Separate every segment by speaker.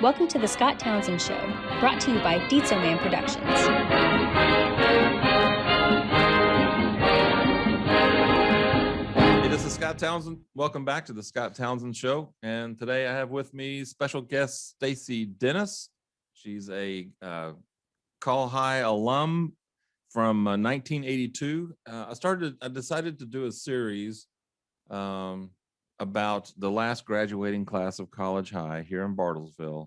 Speaker 1: Welcome to the Scott Townsend Show, brought to you by Dietzo Man Productions.
Speaker 2: Hey, this is Scott Townsend. Welcome back to the Scott Townsend Show. And today I have with me special guest Stacy Dennis. She's a Col-Hi alum from 1982. I decided to do a series about the last graduating class of College High here in Bartlesville,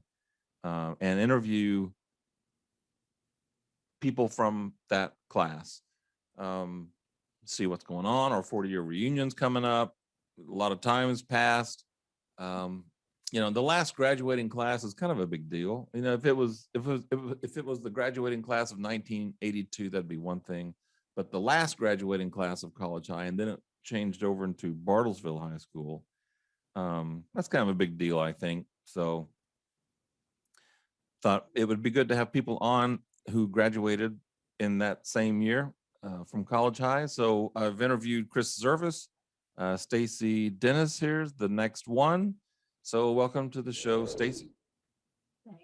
Speaker 2: and interview people from that class. See what's going on. Our 40-year reunion's coming up. A lot of time has passed. The last graduating class is kind of a big deal. If it was the graduating class of 1982, that'd be one thing. But the last graduating class of College High, and then it changed over into Bartlesville High School. That's kind of a big deal, I think. So thought it would be good to have people on who graduated in that same year from College High. So I've interviewed Chris Zervis. Stacy Dennis here's the next one. So welcome to the show, Stacy.
Speaker 3: Thanks.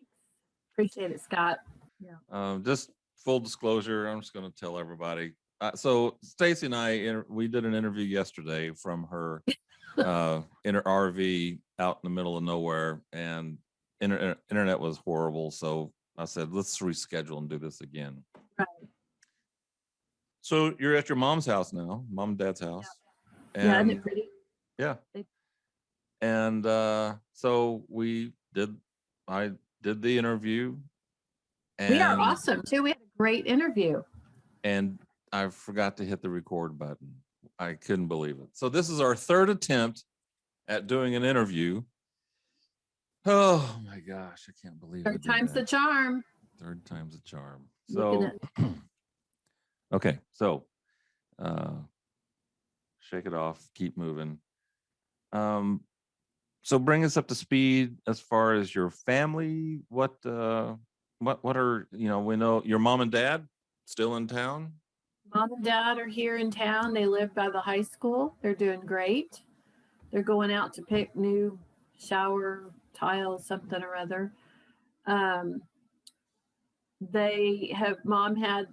Speaker 3: Appreciate it, Scott. Yeah.
Speaker 2: Just full disclosure, I'm just going to tell everybody. So Stacy and we did an interview yesterday from her in her RV out in the middle of nowhere, and internet was horrible. So I said, let's reschedule and do this again.
Speaker 3: Right.
Speaker 2: So you're at your mom's house now, mom and dad's house.
Speaker 3: Yeah, isn't it pretty?
Speaker 2: Yeah. And so I did the interview. And
Speaker 3: we are awesome too. We had a great interview.
Speaker 2: And I forgot to hit the record button. I couldn't believe it. So this is our third attempt at doing an interview. Oh my gosh, I can't believe it.
Speaker 3: Third time's the charm.
Speaker 2: Third time's the charm. So, okay, so shake it off, keep moving. So bring us up to speed as far as your family. What are, we know your mom and dad still in town?
Speaker 3: Mom and dad are here in town. They live by the high school. They're doing great. They're going out to pick new shower tiles, something or other. Mom had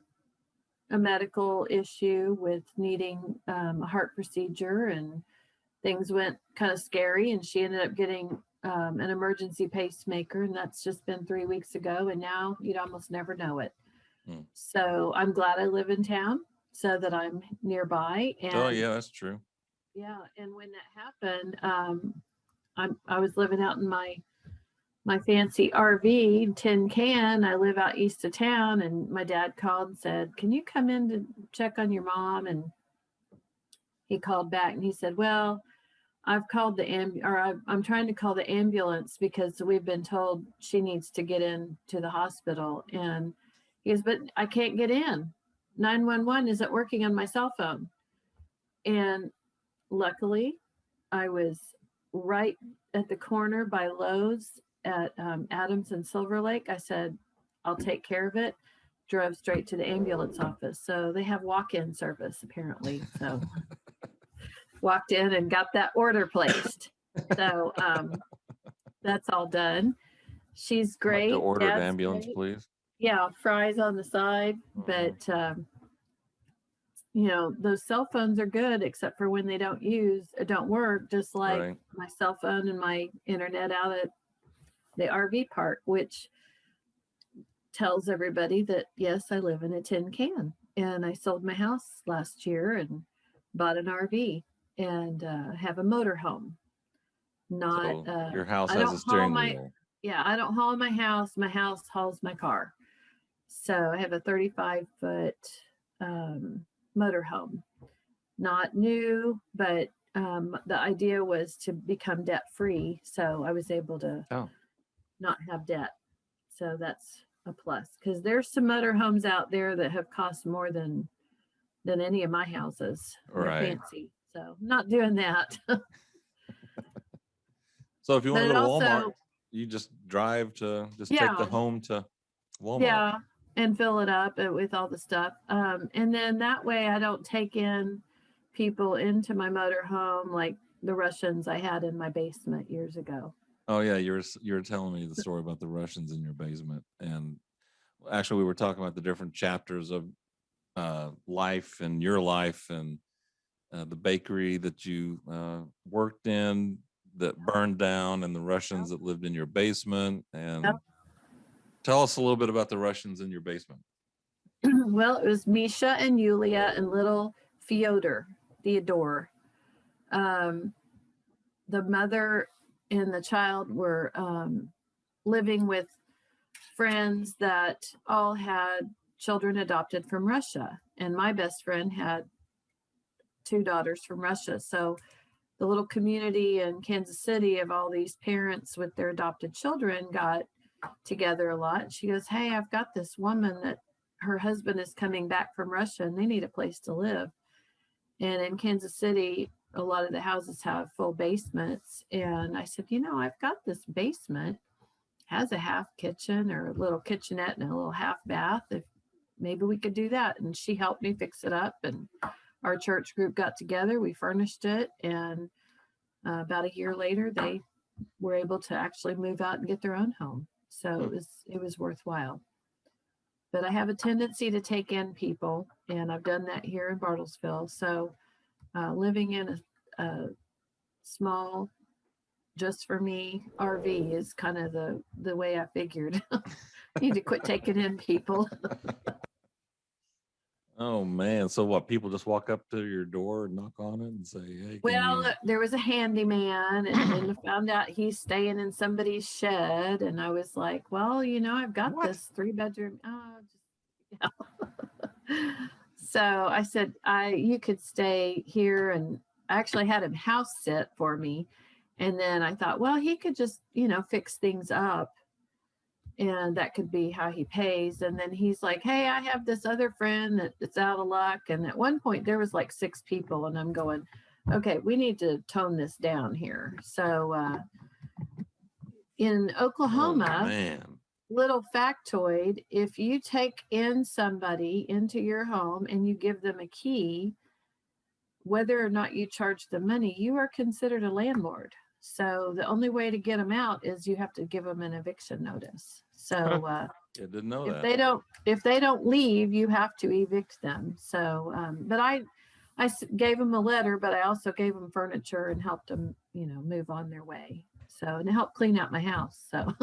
Speaker 3: a medical issue with needing a heart procedure, and things went kind of scary, and she ended up getting an emergency pacemaker, and that's just been 3 weeks ago, and now you'd almost never know it. So I'm glad I live in town so that I'm nearby. And
Speaker 2: oh yeah, that's true.
Speaker 3: Yeah, and when that happened, I was living out in my fancy RV, tin can. I live out east of town, and my dad called and said, "Can you come in to check on your mom?" And he called back and he said, "Well, I've called I'm trying to call the ambulance because we've been told she needs to get into the hospital." And he goes, "But I can't get in. 911 isn't working on my cell phone." And luckily, I was right at the corner by Lowe's at Adams and Silver Lake. I said, "I'll take care of it." Drove straight to the ambulance office. So they have walk-in service apparently. So walked in and got that order placed. So that's all done. She's great.
Speaker 2: Like to order an
Speaker 3: Dad's
Speaker 2: ambulance,
Speaker 3: great.
Speaker 2: please.
Speaker 3: Yeah, fries on the side, but those cell phones are good except for when they don't work, just like
Speaker 2: Right.
Speaker 3: my cell phone and my internet out at the RV park, which tells everybody that yes, I live in a tin can, and I sold my house last year and bought an RV and have a motorhome. Not
Speaker 2: So your house has a steering wheel.
Speaker 3: Yeah, I don't haul my house. My house hauls my car. So I have a 35-foot motorhome. Not new, but the idea was to become debt free. So I was able to not have debt. So that's a plus, because there's some motorhomes out there that have cost more than any of my houses.
Speaker 2: Right.
Speaker 3: They're fancy. So not doing that.
Speaker 2: So if you want to go to Walmart, you just drive to take the home to Walmart.
Speaker 3: Yeah, and fill it up with all the stuff. And then that way I don't take in people into my motorhome like the Russians I had in my basement years ago.
Speaker 2: Oh yeah, you're telling me the story about the Russians in your basement, and actually we were talking about the different chapters of life and your life, and the bakery that you worked in that burned down, and the Russians that lived in your basement. And tell us a little bit about the Russians in your basement.
Speaker 3: Well, it was Misha and Yulia and little Theodore. Um, the mother and the child were living with friends that all had children adopted from Russia. And my best friend had 2 daughters from Russia. So the little community in Kansas City of all these parents with their adopted children got together a lot. She goes, "Hey, I've got this woman that her husband is coming back from Russia and they need a place to live." And in Kansas City, a lot of the houses have full basements. And I said, I've got this basement, has a half kitchen or a little kitchenette and a little half bath. If maybe we could do that. And she helped me fix it up. And our church group got together, we furnished it. And about a year later, they were able to actually move out and get their own home. So it was worthwhile. But I have a tendency to take in people, and I've done that here in Bartlesville. So living in a small, just for me RV is kind of the way I figured. Need to quit taking in people.
Speaker 2: Oh man, so what, people just walk up to your door and knock on it and say, "Hey,
Speaker 3: Well, there was a handyman, and then I found out he's staying in somebody's shed, and I was like, well, I've got this 3-bedroom. So I said, you could stay here, and I actually had him house sit for me. And then I thought, well, he could just, fix things up, and that could be how he pays. And then he's like, "Hey, I have this other friend that's out of luck." And at one point there was like 6 people, and I'm going, okay, we need to tone this down here. So in Oklahoma, little factoid, if you take in somebody into your home and you give them a key, whether or not you charge them money, you are considered a landlord. So the only way to get them out is you have to give them an eviction notice. So
Speaker 2: I didn't know
Speaker 3: if
Speaker 2: that.
Speaker 3: if they don't leave, you have to evict them. So but I gave them a letter, but I also gave them furniture and helped them, move on their way. So, and it helped clean out my house. So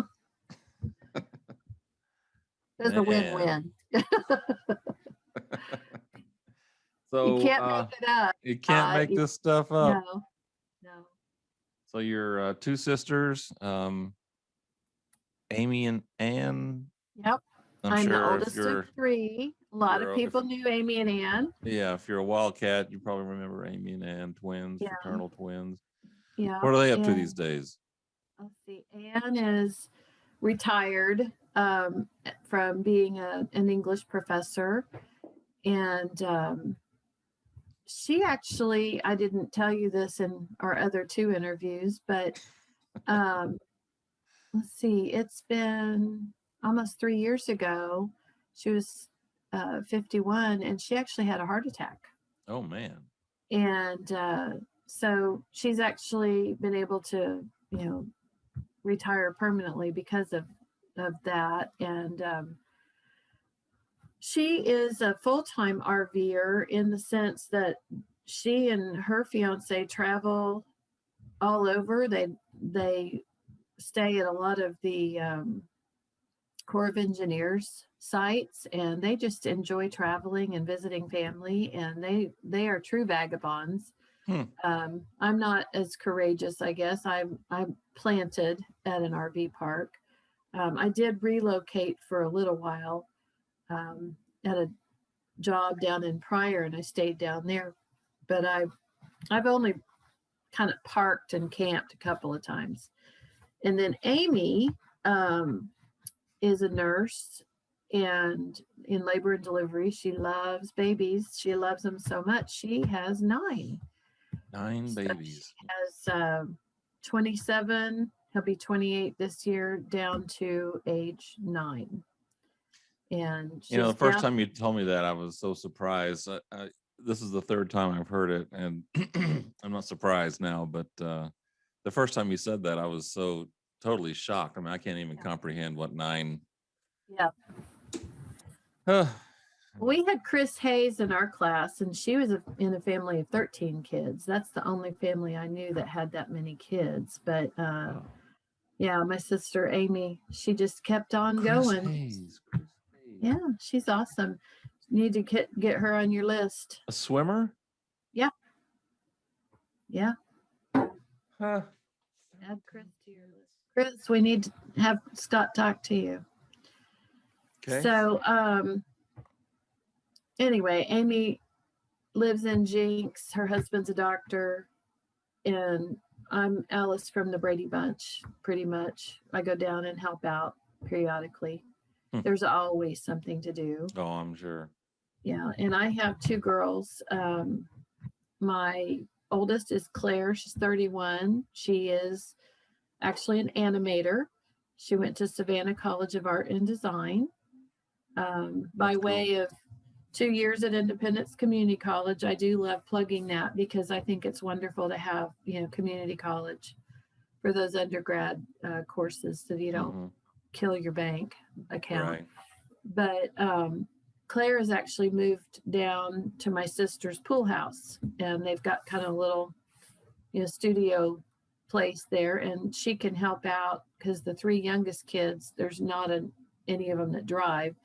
Speaker 3: it was a win-win.
Speaker 2: So
Speaker 3: you can't make it up.
Speaker 2: You can't make this stuff up.
Speaker 3: No.
Speaker 2: So your 2 sisters, Amy and Ann.
Speaker 3: Yep. I'm
Speaker 2: sure
Speaker 3: the oldest of 3. A lot of people knew Amy and Ann.
Speaker 2: Yeah, if you're a Wildcat, you probably remember Amy and Ann, twins, fraternal twins.
Speaker 3: Yeah.
Speaker 2: What are they up to these days?
Speaker 3: Let's see. Ann is retired from being an English professor. And she actually, I didn't tell you this in our other 2 interviews, but let's see, it's been almost 3 years ago. She was 51, and she actually had a heart attack.
Speaker 2: Oh man.
Speaker 3: And so she's actually been able to, retire permanently because of that. And she is a full-time RVer in the sense that she and her fiance travel all over. They stay at a lot of the Corps of Engineers sites, and they just enjoy traveling and visiting family, and they are true vagabonds. I'm not as courageous, I guess. I'm planted at an RV park. I did relocate for a little while at a job down in Pryor, and I stayed down there. But I've only kind of parked and camped a couple of times. And then Amy is a nurse, and in labor and delivery, she loves babies. She loves them so much. She has 9.
Speaker 2: 9 babies.
Speaker 3: She has 27. He'll be 28 this year, down to age 9. And
Speaker 2: the first time you told me that, I was so surprised. This is the 3rd time I've heard it, and I'm not surprised now, but the first time you said that, I was so totally shocked. I mean, I can't even comprehend what 9.
Speaker 3: Yeah. We had Chris Hayes in our class, and she was in a family of 13 kids. That's the only family I knew that had that many kids. But yeah, my sister Amy, she just kept on going.
Speaker 2: Chris Hayes.
Speaker 3: Yeah, she's awesome. Need to get her on your list.
Speaker 2: A swimmer?
Speaker 3: Yeah. Yeah.
Speaker 2: Huh.
Speaker 3: Add Chris to your list. Chris, we need to have Scott talk to you.
Speaker 2: Okay.
Speaker 3: So, anyway, Amy lives in Jinx. Her husband's a doctor. And I'm Alice from the Brady Bunch, pretty much. I go down and help out periodically. There's always something to do.
Speaker 2: Oh, I'm sure.
Speaker 3: Yeah. And I have 2 girls. My oldest is Claire. She's 31. She is actually an animator. She went to Savannah College of Art and Design. By way of 2 years at Independence Community College. I do love plugging that because I think it's wonderful to have, community college for those undergrad courses so you don't kill your bank account.
Speaker 2: Right.
Speaker 3: But Claire has actually moved down to my sister's pool house, and they've got kind of a little, studio place there, and she can help out because the 3 youngest kids, there's not any of them that drive.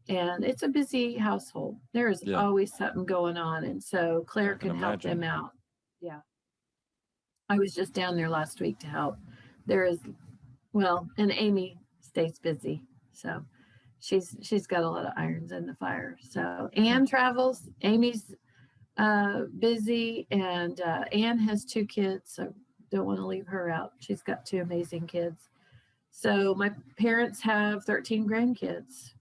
Speaker 3: And it's a busy household. There is always something going on. And so Claire can help them out. Yeah. I was just down there last week to help. And Amy stays busy. So she's got a lot of irons in the fire. So Anne travels. Amy's busy, and Anne has 2 kids. So don't want to leave her out. She's got 2 amazing kids. So my parents have 13 grandkids.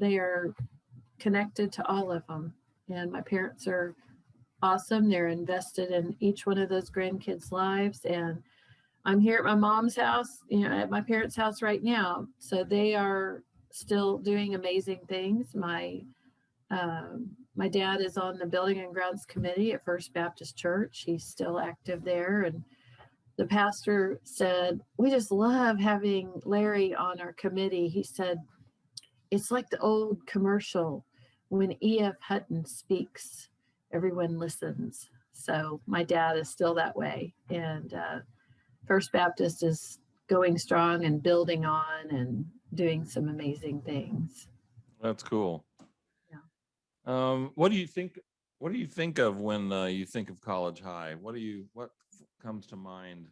Speaker 3: They are connected to all of them. And my parents are awesome. They're invested in each one of those grandkids' lives. And I'm here at my mom's house, at my parents' house right now. So they are still doing amazing things. My dad is on the Building and Grounds Committee at First Baptist Church. He's still active there. And the pastor said, we just love having Larry on our committee. He said, it's like the old commercial, when E.F. Hutton speaks, everyone listens. So my dad is still that way. And First Baptist is going strong and building on and doing some amazing things.
Speaker 2: That's cool.
Speaker 3: Yeah.
Speaker 2: What do you think of when you think of College High? What comes to mind?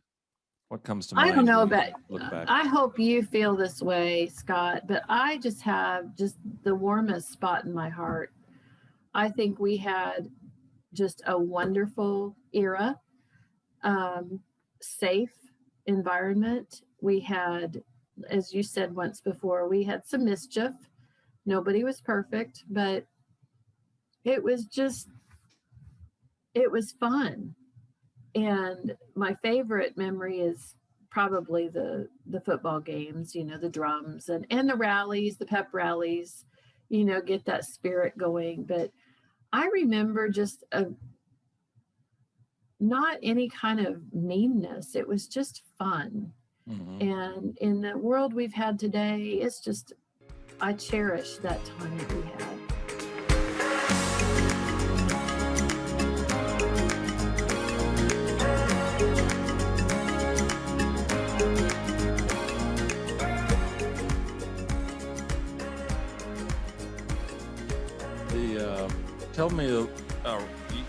Speaker 2: What comes to mind?
Speaker 3: I don't know,
Speaker 2: but
Speaker 3: I hope you feel this way, Scott, but I just have the warmest spot in my heart. I think we had just a wonderful era, safe environment. We had, as you said once before, we had some mischief. Nobody was perfect, but it was fun. And my favorite memory is probably the football games, the drums and the rallies, the pep rallies, get that spirit going. But I remember just not any kind of meanness. It was just fun. And in the world we've had today, it's just, I cherish that time that we had.
Speaker 2: Tell me,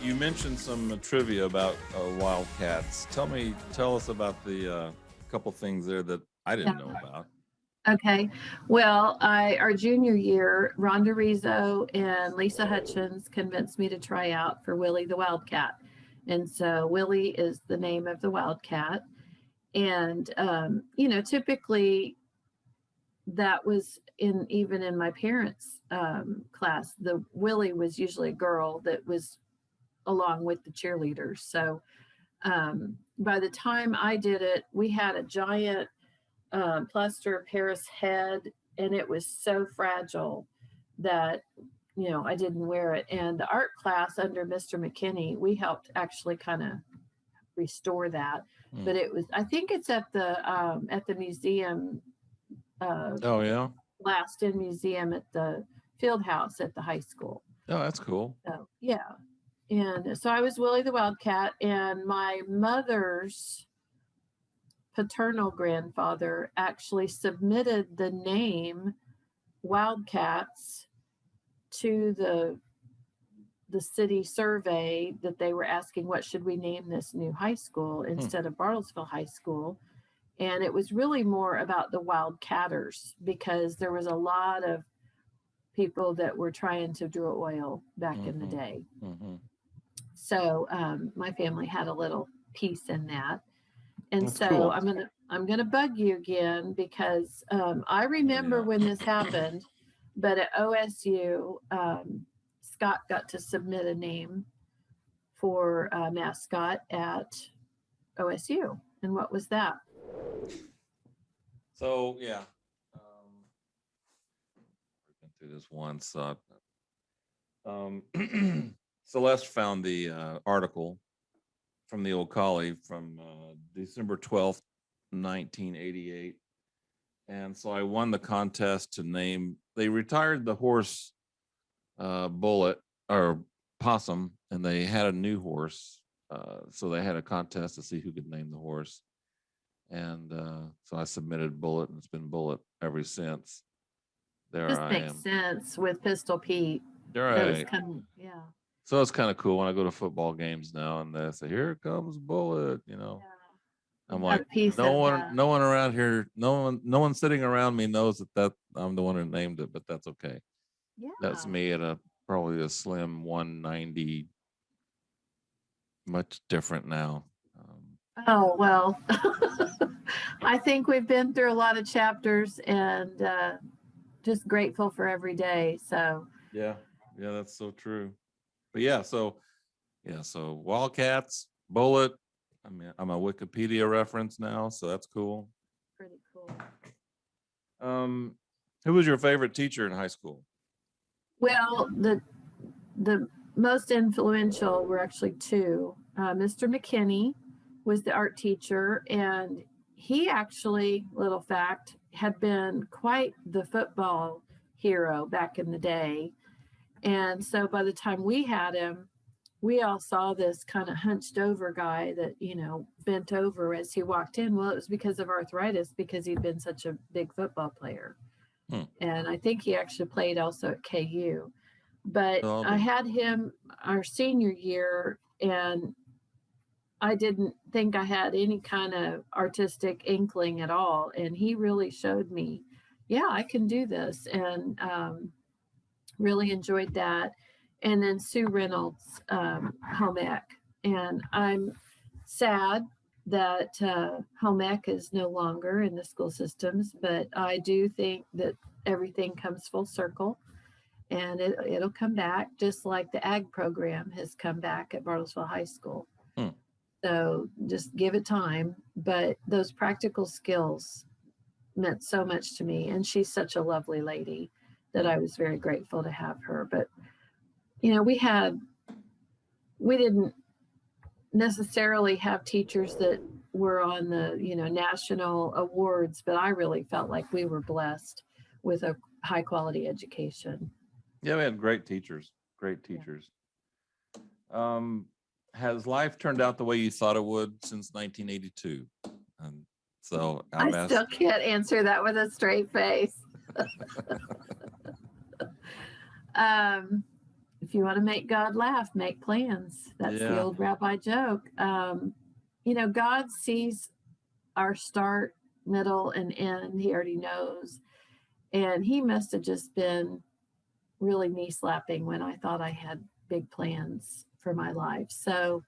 Speaker 2: you mentioned some trivia about Wildcats. Tell us about the couple things there that I didn't know about.
Speaker 3: Okay. Well, our junior year, Rhonda Rizzo and Lisa Hutchins convinced me to try out for Willie the Wildcat. And so Willie is the name of the Wildcat. And, typically that was even in my parents' class, the Willie was usually a girl that was along with the cheerleaders. So by the time I did it, we had a giant plaster of Paris head, and it was so fragile that I didn't wear it. And the art class under Mr. McKinney, we helped actually kind of restore that. but it was, I think it's at the museum,
Speaker 2: Oh yeah.
Speaker 3: LAST in museum at the field house at the high school.
Speaker 2: Oh, that's cool.
Speaker 3: So yeah. And so I was Willie the Wildcat, and my mother's paternal grandfather actually submitted the name Wildcats to the city survey that they were asking, what should we name this new high school instead of Bartlesville High School. And it was really more about the Wildcatters, because there was a lot of people that were trying to draw oil back in the day. So my family had a little piece in that. And
Speaker 2: That's
Speaker 3: so
Speaker 2: cool.
Speaker 3: I'm gonna bug you again, because I remember when this happened, but at OSU, Scott got to submit a name for a mascot at OSU. And what was that?
Speaker 2: So yeah, we've been through this once. Celeste found the article from the old Col-Hi from December 12th, 1988. And so I won the contest to name, they retired the horse Bullet or Possum, and they had a new horse. So they had a contest to see who could name the horse. And so I submitted Bullet, and it's been Bullet ever since. There
Speaker 3: This
Speaker 2: I
Speaker 3: makes
Speaker 2: am.
Speaker 3: sense with Pistol Pete.
Speaker 2: Right.
Speaker 3: Yeah.
Speaker 2: So it's kind of cool when I go to football games now and they say, "Here comes Bullet," you know.
Speaker 3: Yeah.
Speaker 2: I'm like, no one around here, no one sitting around me knows that I'm the one who named it, but that's okay.
Speaker 3: Yeah.
Speaker 2: That's me at probably a slim 190, much different now.
Speaker 3: Oh, well, I think we've been through a lot of chapters, and just grateful for every day. So
Speaker 2: yeah, that's so true. But so Wildcats, Bullet. I mean, I'm a Wikipedia reference now, so that's cool.
Speaker 3: pretty cool.
Speaker 2: Who was your favorite teacher in high school?
Speaker 3: Well, the most influential were actually two. Mr. McKinney was the art teacher, and he actually, little fact, had been quite the football hero back in the day. And so by the time we had him, we all saw this kind of hunched over guy that, bent over as he walked in. Well, it was because of arthritis, because he'd been such a big football player. And I think he actually played also at KU. But I had him our senior year, and I didn't think I had any kind of artistic inkling at all. And he really showed me, yeah, I can do this. And really enjoyed that. And then Sue Reynolds, home ec. And I'm sad that home ec is no longer in the school systems, but I do think that everything comes full circle, and it'll come back, just like the ag program has come back at Bartlesville High School. So just give it time. But those practical skills meant so much to me, and she's such a lovely lady that I was very grateful to have her. But we didn't necessarily have teachers that were on the national awards, but I really felt like we were blessed with a high quality education.
Speaker 2: Yeah, we had great teachers. Has life turned out the way you thought it would since 1982? And so
Speaker 3: I still can't answer that with a straight face. If you want to make God laugh, make plans. That's the old rabbi joke. God sees our start, middle, and end. He already knows. And he must have just been really knee slapping when I thought I had big plans for my life. So,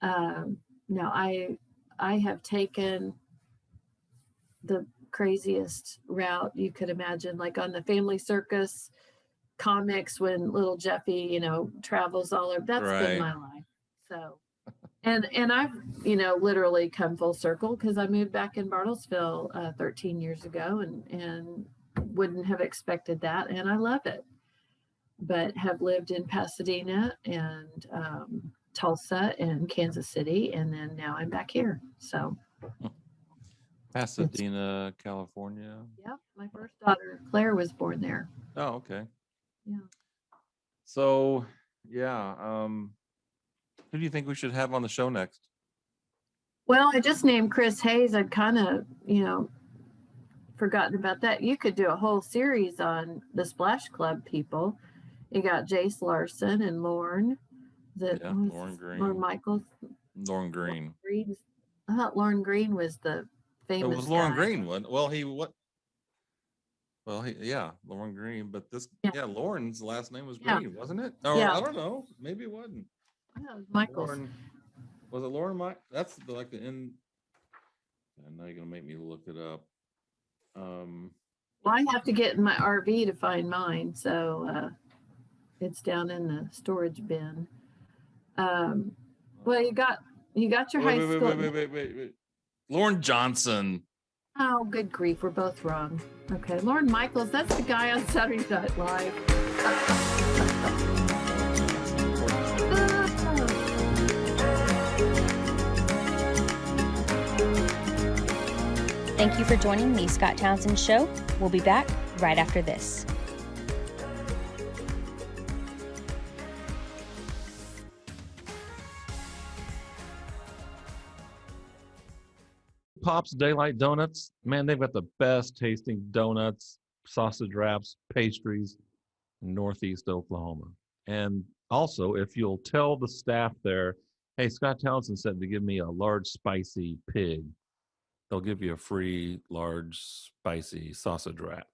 Speaker 3: no, I have taken the craziest route you could imagine, like on the Family Circus comics when little Jeffy, travels all over. That's been my life. So, and I've, literally come full circle, because I moved back in Bartlesville 13 years ago, and wouldn't have expected that. And I love it, but have lived in Pasadena and Tulsa and Kansas City, and then now I'm back here. So
Speaker 2: Pasadena, California.
Speaker 3: yep, my first daughter Claire was born there.
Speaker 2: Oh, okay.
Speaker 3: Yeah.
Speaker 2: So yeah, who do you think we should have on the show next?
Speaker 3: Well, I just named Chris Hayes. I'd kind of, forgotten about that. You could do a whole series on the Splash Club people. You got Jace Larson and Lauren.
Speaker 2: Lauren Green.
Speaker 3: Lauren Michaels.
Speaker 2: Lauren Green.
Speaker 3: I thought Lauren Green was the famous.
Speaker 2: It was Lauren
Speaker 3: guy.
Speaker 2: Green one. Well, Lauren Green. But Lauren's last name was Green, wasn't it? Or I don't know. Maybe it wasn't.
Speaker 3: Yeah, Michaels.
Speaker 2: Was it Lauren? That's like the end. And now you're gonna make me look it up.
Speaker 3: Well, I have to get in my RV to find mine, so it's down in the storage bin. Well, you got your high school.
Speaker 2: Wait. Lauren Johnson.
Speaker 3: Oh, good grief, we're both wrong. Okay, Lauren Michaels, that's the guy on Saturday Night Live.
Speaker 1: Thank you for joining the Scott Townsend Show. We'll be back right after this.
Speaker 2: Pop's Daylight Donuts, man, they've got the best tasting donuts, sausage wraps, pastries in Northeast Oklahoma. And also, if you'll tell the staff there, hey, Scott Townsend said to give me a large spicy pig, they'll give you a free large spicy sausage wrap.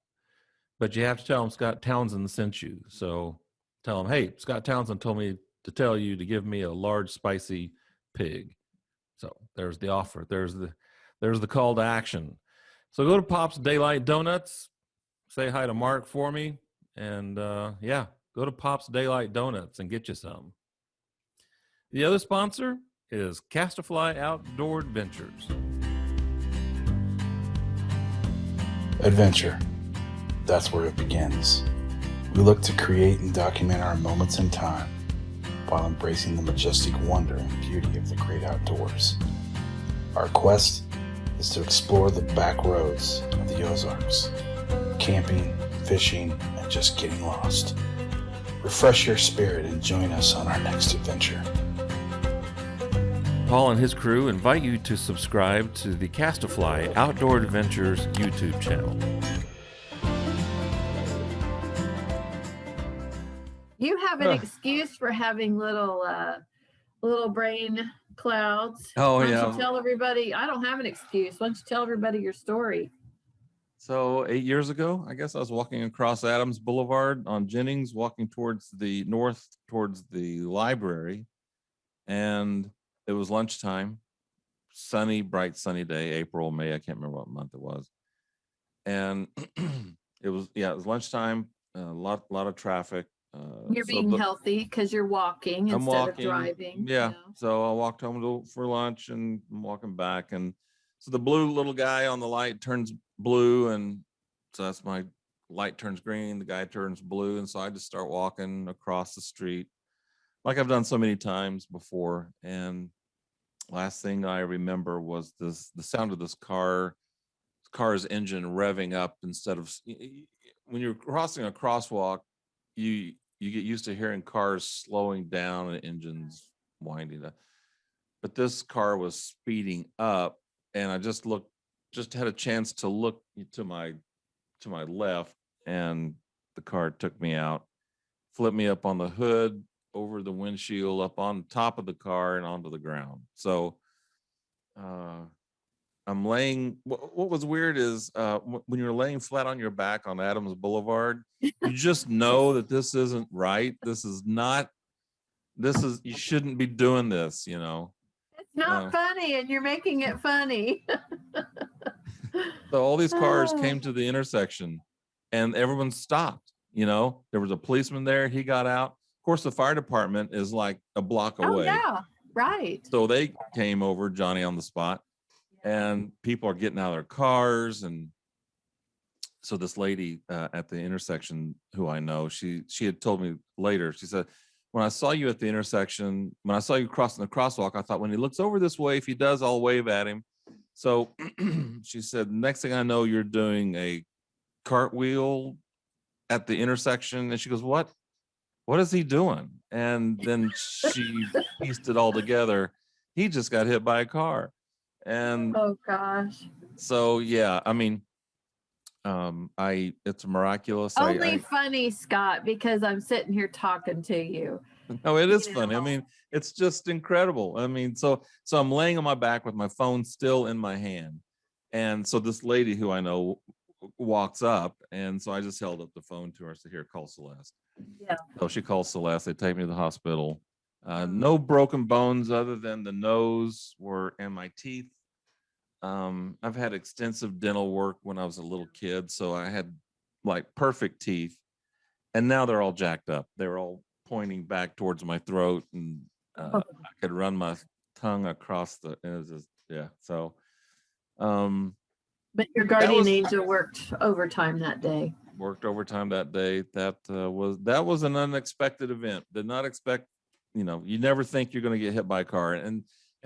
Speaker 2: But you have to tell them Scott Townsend sent you. So tell them, hey, Scott Townsend told me to tell you to give me a large spicy pig. So there's the offer. There's the call to action. So go to Pop's Daylight Donuts, say hi to Mark for me, and go to Pop's Daylight Donuts and get you some. The other sponsor is Cast-A-Fly Outdoor Adventures.
Speaker 4: Adventure. That's where it begins. We look to create and document our moments in time while embracing the majestic wonder and beauty of the great outdoors. Our quest is to explore the back roads of the Ozarks, camping, fishing, and just getting lost. Refresh your spirit and join us on our next adventure.
Speaker 2: Paul and his crew invite you to subscribe to the Cast-A-Fly Outdoor Adventures YouTube channel.
Speaker 3: You have an excuse for having little brain clouds.
Speaker 2: Oh,
Speaker 3: Why don't
Speaker 2: yeah.
Speaker 3: you tell everybody? I don't have an excuse. Why don't you tell everybody your story?
Speaker 2: So 8 years ago, I guess I was walking across Adams Boulevard on Jennings, walking towards the north, towards the library, and it was lunchtime, sunny, bright, sunny day, April, May, I can't remember what month it was. And it was lunchtime, a lot of traffic.
Speaker 3: You're being healthy because you're walking instead of driving.
Speaker 2: Yeah. So I walked home for lunch and I'm walking back. And so the blue little guy on the light turns blue. And so that's my light turns green. The guy turns blue. And so I just start walking across the street like I've done so many times before. And last thing I remember was the sound of this car's engine revving up instead of, when you're crossing a crosswalk, you get used to hearing cars slowing down and engines winding up. But this car was speeding up, and I just had a chance to look to my left, and the car took me out, flipped me up on the hood, over the windshield, up on top of the car, and onto the ground. So I'm laying, what was weird is when you're laying flat on your back on Adams Boulevard, you just know that this isn't right. You shouldn't be doing this, you know.
Speaker 3: It's not funny, and you're making it funny.
Speaker 2: So all these cars came to the intersection and everyone stopped, you know. There was a policeman there, he got out. Of course, the fire department is like a block away.
Speaker 3: Oh, yeah, right.
Speaker 2: So they came over, Johnny on the spot. And people are getting out of their cars. And so this lady at the intersection who I know, she had told me later, she said, when I saw you at the intersection, when I saw you crossing the crosswalk, I thought when he looks over this way, if he does, I'll wave at him. So she said, next thing I know, you're doing a cartwheel at the intersection. And she goes, what is he doing? And then she pieced it all together. He just got hit by a car. And
Speaker 3: Oh gosh.
Speaker 2: so, yeah, I mean, it's miraculous.
Speaker 3: Only funny, Scott, because I'm sitting here talking to you.
Speaker 2: No, it is
Speaker 3: You
Speaker 2: funny. I
Speaker 3: know.
Speaker 2: mean, it's just incredible. I mean, so I'm laying on my back with my phone still in my hand. And so this lady who I know walks up, and so I just held up the phone to her. I said, here, call Celeste.
Speaker 3: Yeah.
Speaker 2: So she calls Celeste. They take me to the hospital. No broken bones other than the nose and my teeth. I've had extensive dental work when I was a little kid, so I had like perfect teeth, and now they're all jacked up. They're all pointing back towards my throat, and I could run my tongue across the. It was just, yeah. So,
Speaker 3: But your guardian angel worked overtime that day.
Speaker 2: Worked overtime that day. That was an unexpected event. Did not expect. You never think you're going to get hit by a car, and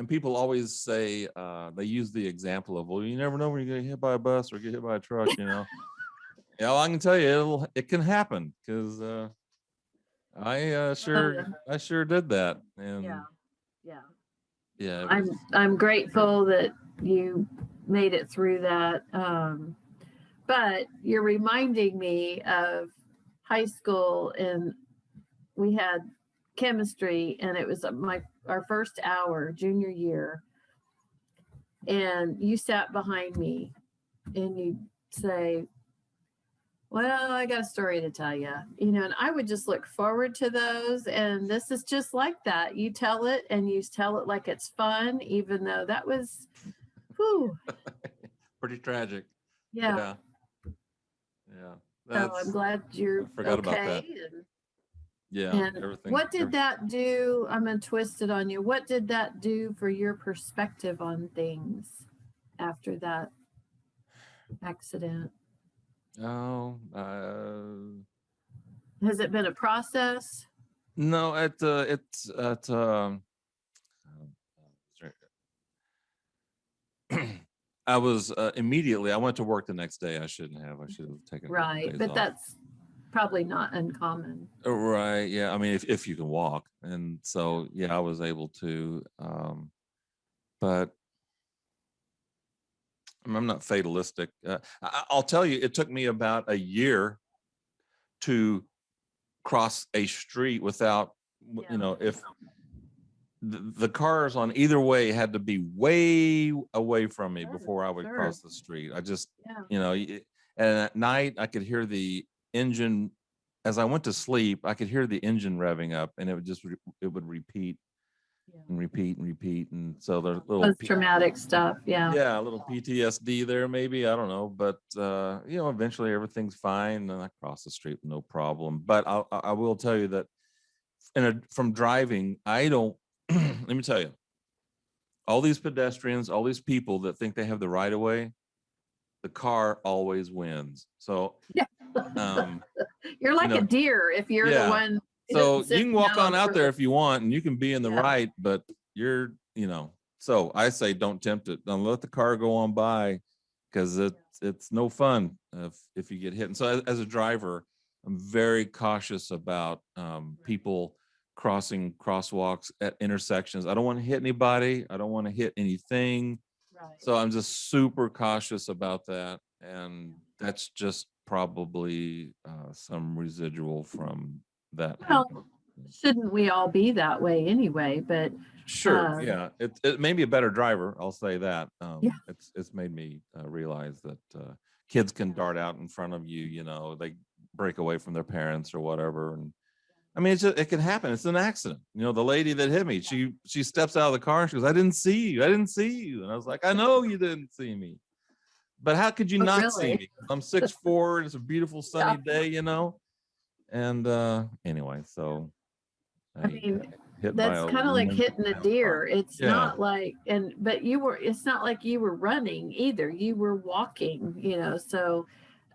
Speaker 2: people always say, they use the example of, well, you never know when you're going to get hit by a bus or get hit by a truck. Yeah, well, I can tell you, it can happen, because I sure did that. And yeah.
Speaker 3: I'm grateful that you made it through that. But you're reminding me of high school, and we had chemistry, and it was our first hour, junior year. And you sat behind me and you say, well, I got a story to tell you, and I would just look forward to those. And this is just like that. You tell it, and you tell it like it's fun, even though that was,
Speaker 2: pretty tragic.
Speaker 3: Yeah. So I'm glad you're
Speaker 2: forgot
Speaker 3: okay.
Speaker 2: About that. And everything.
Speaker 3: What did that do? I'm going to twist it on you. What did that do for your perspective on things after that accident?
Speaker 2: Oh,
Speaker 3: has it been a process?
Speaker 2: No, I was immediately. I went to work the next day. I should have taken
Speaker 3: right, but off. That's probably not uncommon.
Speaker 2: Right. Yeah. I mean, if you can walk, and so I was able to. But I'm not fatalistic. I'll tell you, it took me about a year to cross a street without, if the cars on either way had to be way away from me before I would cross the street. I just, and at night I could hear the engine. As I went to sleep, I could hear the engine revving up, and it would repeat and repeat and repeat. And so there's little
Speaker 3: traumatic stuff.
Speaker 2: Yeah, a little PTSD there, maybe, I don't know, but eventually everything's fine, and I cross the street no problem. But I will tell you that from driving, I don't. Let me tell you, all these pedestrians, all these people that think they have the right of way, the car always wins. So
Speaker 3: you're like a deer if you're the one.
Speaker 2: So you can walk on out there if you want, and you can be in the right, but you're, so I say don't tempt it. Don't let the car go on by, because it's no fun if you get hit. And so as a driver, I'm very cautious about people crossing crosswalks at intersections. I don't want to hit anybody. I don't want to hit anything. Right. So I'm just super cautious about that. And that's just probably some residual from that.
Speaker 3: Well, shouldn't we all be that way anyway? But
Speaker 2: sure, it made me a better driver, I'll say that. It's made me realize that kids can dart out in front of you, they break away from their parents or whatever. And I mean, it can happen. It's an accident. The lady that hit me, she steps out of the car and she goes, I didn't see you. And I was like, I know you didn't see me, but how could you not see me? I'm 6'4", it's a beautiful sunny day, And anyway, so
Speaker 3: I mean, that's kind of like hitting a deer. It's not like, it's not like you were running either. You were walking, so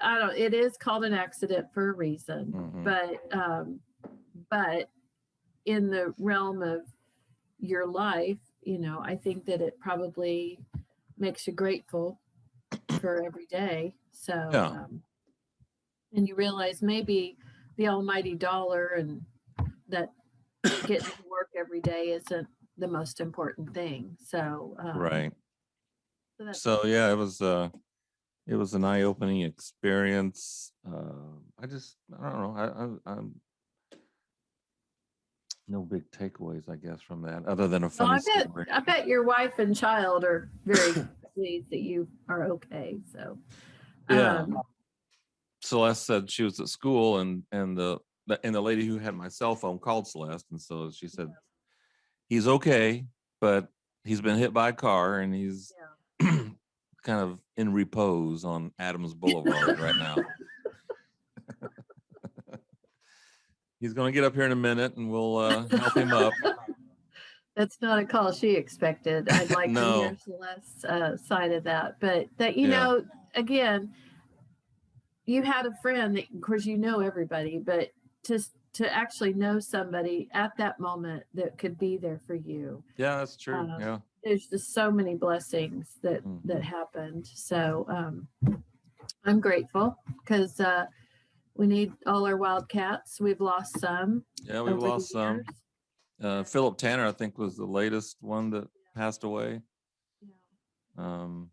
Speaker 3: it is called an accident for a reason. Mm-hmm. But in the realm of your life, I think that it probably makes you grateful for every day. So,
Speaker 2: Yeah.
Speaker 3: And you realize maybe the almighty dollar and that getting to work every day isn't the most important thing. So,
Speaker 2: Right.
Speaker 3: so
Speaker 2: Yeah, it was an eye-opening experience. I don't know. I'm no big takeaways, I guess, from that, other than a funny story.
Speaker 3: I bet your wife and child are very pleased that you are okay. So,
Speaker 2: Yeah. Celeste said she was at school, and the lady who had my cell phone called Celeste, and so she said he's okay, but he's been hit by a car, and he's kind of in repose on Adams Boulevard right now. He's going to get up here in a minute, and we'll help him up.
Speaker 3: That's not a call she expected. I'd like
Speaker 2: No.
Speaker 3: to hear Celeste's side of that. But that, know, again, you had a friend that, of course, everybody, but to actually know somebody at that moment that could be there for you.
Speaker 2: Yeah, that's true.
Speaker 3: There's just so many blessings that happened. So I'm grateful because we need all our Wildcats. We've lost some.
Speaker 2: Yeah, we've lost some. Philip Tanner, I think, was the latest one that passed away.
Speaker 3: So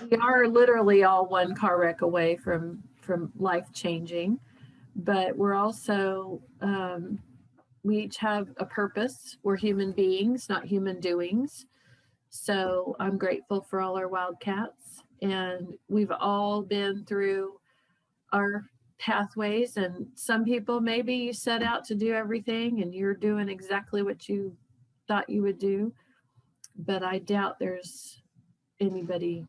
Speaker 3: we are literally all one car wreck away from life changing, but we're also we each have a purpose. We're human beings, not human doings. So I'm grateful for all our Wildcats, and we've all been through our pathways, and some people, maybe you set out to do everything and you're doing exactly what you thought you would do, but I doubt there's anybody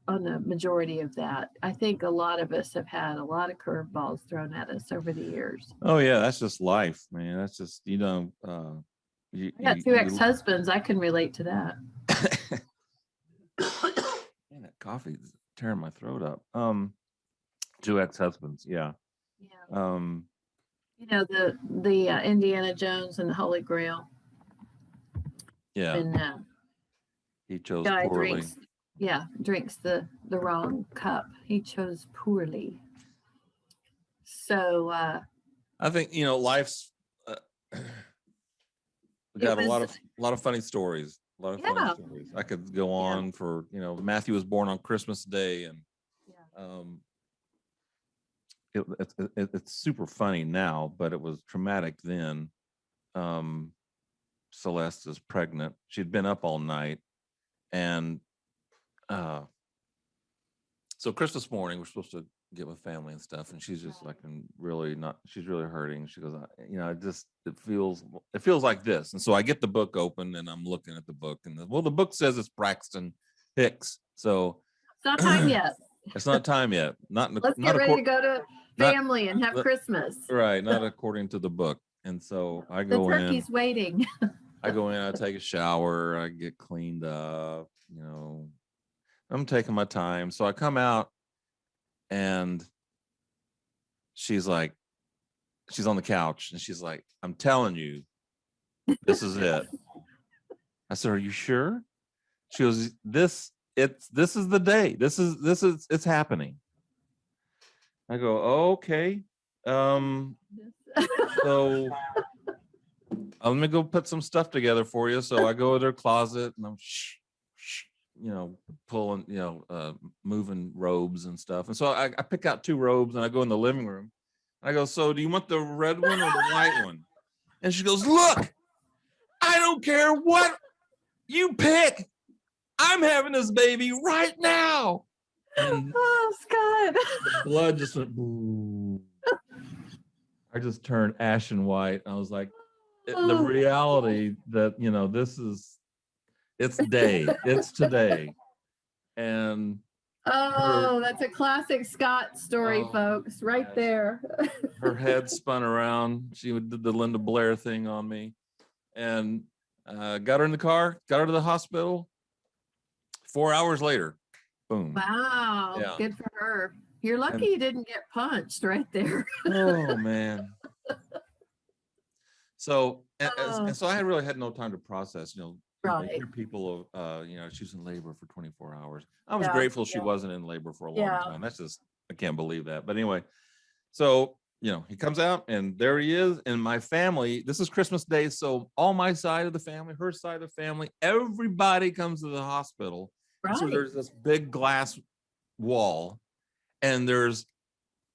Speaker 3: on the majority of that. I think a lot of us have had a lot of curveballs thrown at us over the years.
Speaker 2: Oh yeah, that's just life, man. That's just, I
Speaker 3: got two ex-husbands. I can relate to that.
Speaker 2: Man, that coffee's tearing my throat up. Two ex-husbands, yeah.
Speaker 3: The Indiana Jones and the Holy Grail.
Speaker 2: Yeah.
Speaker 3: And
Speaker 2: he chose
Speaker 3: guy
Speaker 2: poorly.
Speaker 3: Drinks the wrong cup. He chose poorly. So
Speaker 2: I think life's we got a lot of funny stories. A lot of funny stories. I could go on for Matthew was born on Christmas Day, and it's super funny now, but it was traumatic then. Celeste is pregnant. She'd been up all night, and so Christmas morning we're supposed to get with family and stuff, and she's just like she's really hurting. She goes, it feels like this. And so I get the book open and I'm looking at the book, and the book says it's Braxton Hicks, so
Speaker 3: it's not time yet.
Speaker 2: It's not time yet.
Speaker 3: Let's get ready to go to family and have Christmas.
Speaker 2: Right, not according to the book. And so I go in. The
Speaker 3: turkey's waiting.
Speaker 2: I go in, I take a shower, I get cleaned up, I'm taking my time. So I come out, and she's on the couch, and she's like, I'm telling you, this is it. I said, are you sure? She goes, this is the day. It's happening. I go, okay. So let me go put some stuff together for you. So I go to their closet, and I'm pulling, moving robes and stuff. And so I pick out two robes, and I go in the living room. I go, so do you want the red one or the white one? And she goes, look, I don't care what you pick. I'm having this baby right now. And
Speaker 3: Scott.
Speaker 2: Blood just went, boo. I just turned ashen white. I was like, the reality that, it's today. And
Speaker 3: that's a classic Scott story, folks, right there.
Speaker 2: Her head spun around. She did the Linda Blair thing on me, and got her in the car, got her to the hospital. 4 hours later, boom.
Speaker 3: Wow. Yeah. Good for her. You're lucky you didn't get punched right there.
Speaker 2: Oh man. So,
Speaker 3: Oh.
Speaker 2: and so I really had no time to process, I
Speaker 3: Right.
Speaker 2: hear people of, she's in labor for 24 hours. I was
Speaker 3: Yeah,
Speaker 2: grateful she
Speaker 3: yeah.
Speaker 2: wasn't in labor for a long
Speaker 3: Yeah.
Speaker 2: time. That's just, I can't believe that. But anyway, so, he comes out and there he is. And my family, this is Christmas Day. So all my side of the family, her side of the family, everybody comes to the hospital.
Speaker 3: Right.
Speaker 2: So there's this big glass wall and there's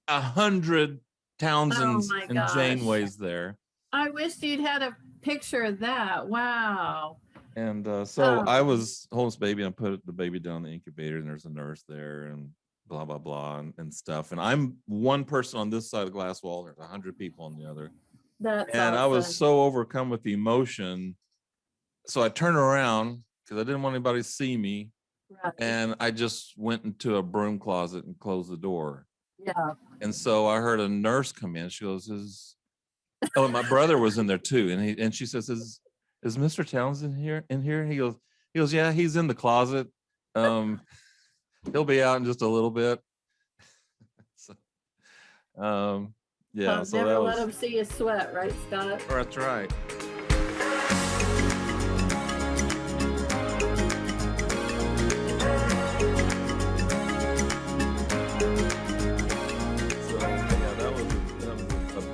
Speaker 2: 100 Townsends
Speaker 3: my
Speaker 2: and
Speaker 3: gosh.
Speaker 2: Janeways there.
Speaker 3: I wish you'd had a picture of that. Wow.
Speaker 2: And so I
Speaker 3: Oh.
Speaker 2: was homeless baby and put the baby down in the incubator and there's a nurse there and blah, blah, blah and stuff. And I'm one person on this side of the glass wall. There's 100 people on the other.
Speaker 3: That's
Speaker 2: And I was
Speaker 3: awesome.
Speaker 2: so overcome with the emotion. So I turned around because I didn't want anybody to see me.
Speaker 3: Right.
Speaker 2: And I just went into a broom closet and closed the door.
Speaker 3: Yeah.
Speaker 2: And so I heard a nurse come in. She goes, oh, my brother was in there too. And she says, is Mr. Townsend in here? He goes, yeah, he's in the closet. He'll be out in just a little bit. So, yeah. So
Speaker 3: never
Speaker 2: that
Speaker 3: let
Speaker 2: was.
Speaker 3: him see you sweat, right, Scott?
Speaker 2: That's right.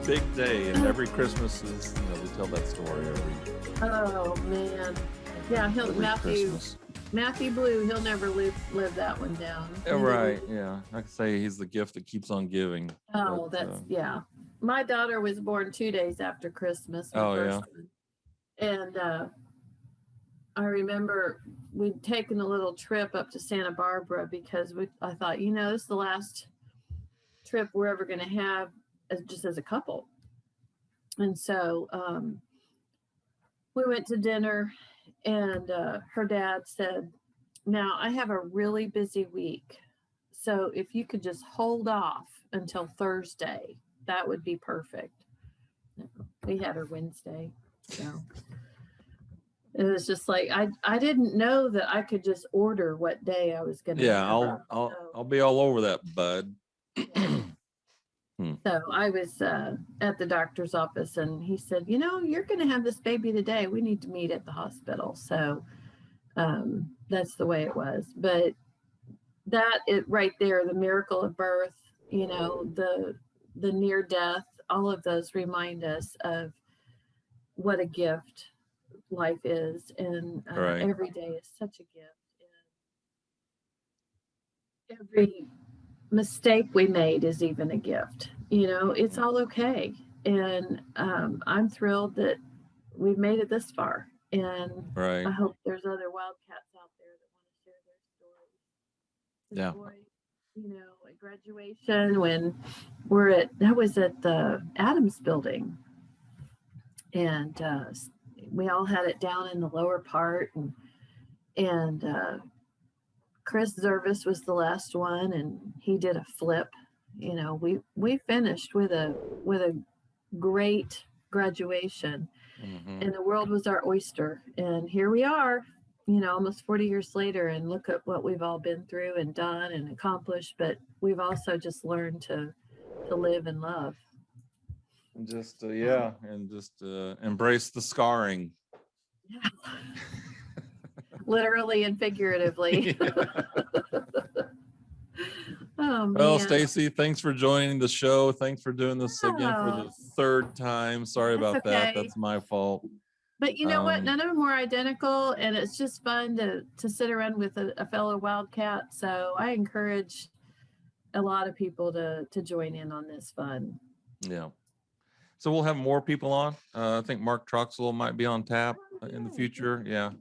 Speaker 2: Big day, and every Christmas is, we tell that story every.
Speaker 3: Oh man, yeah. Matthew Blue. He'll never live that one down.
Speaker 2: Yeah, right. Yeah, I can say he's the gift that keeps on giving.
Speaker 3: Oh,
Speaker 2: but,
Speaker 3: that's yeah. My daughter was born 2 days after Christmas. My first one. And I remember we'd taken a little trip up to Santa Barbara because I thought, this is the last trip we're ever going to have just as a couple. And so we went to dinner and her dad said, now I have a really busy week. So if you could just hold off until Thursday, that would be perfect. We had her Wednesday. So it was just like, I didn't know that I could just order what day I was going to.
Speaker 2: Yeah, I'll be all over that, bud.
Speaker 3: So I was at the doctor's office and he said, you're going to have this baby today. We need to meet at the hospital. So that's the way it was. But right there, the miracle of birth, the near death, all of those remind us of what a gift life is. And
Speaker 2: right.
Speaker 3: Every day is such a gift. And every mistake we made is even a gift. It's all okay. And I'm thrilled that we've made it this far. And
Speaker 2: right.
Speaker 3: I hope there's other Wildcats out there that want to share their stories.
Speaker 2: Yeah.
Speaker 3: Boy, at graduation when that was at the Adams building. And we all had it down in the lower part and Chris Zervis was the last one and he did a flip. We finished with a great graduation.
Speaker 2: Mm-hmm.
Speaker 3: And the world was our oyster. And here we are, almost 40 years later, and look at what we've all been through and done and accomplished. But we've also just learned to live and love.
Speaker 2: And just embrace the scarring.
Speaker 3: Yeah. Literally and figuratively. Oh,
Speaker 2: well, Stacy, thanks for joining the show. Thanks for doing this again for the third time. Sorry about that. That's my fault.
Speaker 3: But you know what? None of them were identical, and it's just fun to sit around with a fellow Wildcat. So I encourage a lot of people to join in on this fun.
Speaker 2: Yeah. So we'll have more people on. I think Mark Troxel might be on tap in the future. Yeah.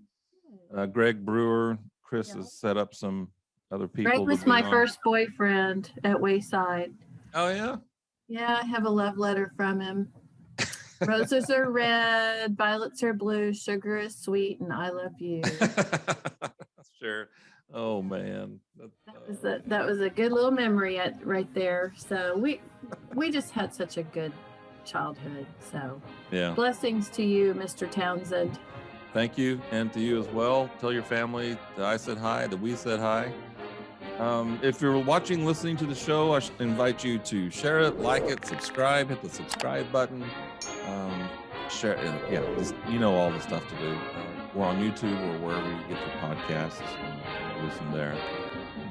Speaker 2: Greg Brewer, Chris has set up some other people.
Speaker 3: Greg was my first boyfriend at Wayside.
Speaker 2: Oh yeah?
Speaker 3: Yeah, I have a love letter from him. Roses are red, violets are blue, sugar is sweet, and I love you.
Speaker 2: Sure. Oh man.
Speaker 3: That was a good little memory right there. So we just had such a good childhood. So
Speaker 2: yeah.
Speaker 3: Blessings to you, Mr. Townsend.
Speaker 2: Thank you, and to you as well. Tell your family that I said hi, that we said hi. If you're listening to the show, I should invite you to share it, like it, subscribe, hit the subscribe button. share. Yeah, just, you know all the stuff to do. We're on YouTube or wherever you get your podcasts. Listen there.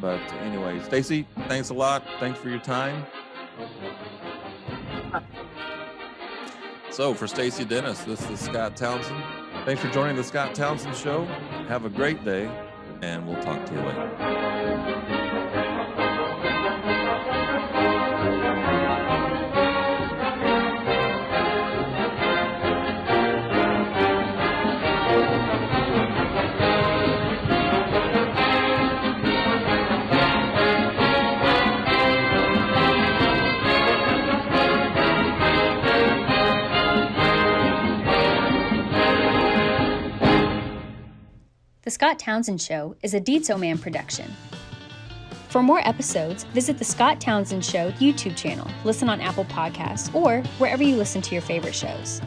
Speaker 2: But anyway, Stacy, thanks a lot. Thanks for your time. So for Stacy Dennis, this is Scott Townsend. Thanks for joining the Scott Townsend Show. Have a great day, and we'll talk to you later.
Speaker 1: The Scott Townsend Show is a Dietzo Man production. For more episodes, visit the Scott Townsend Show YouTube channel, listen on Apple Podcasts, or wherever you listen to your favorite shows.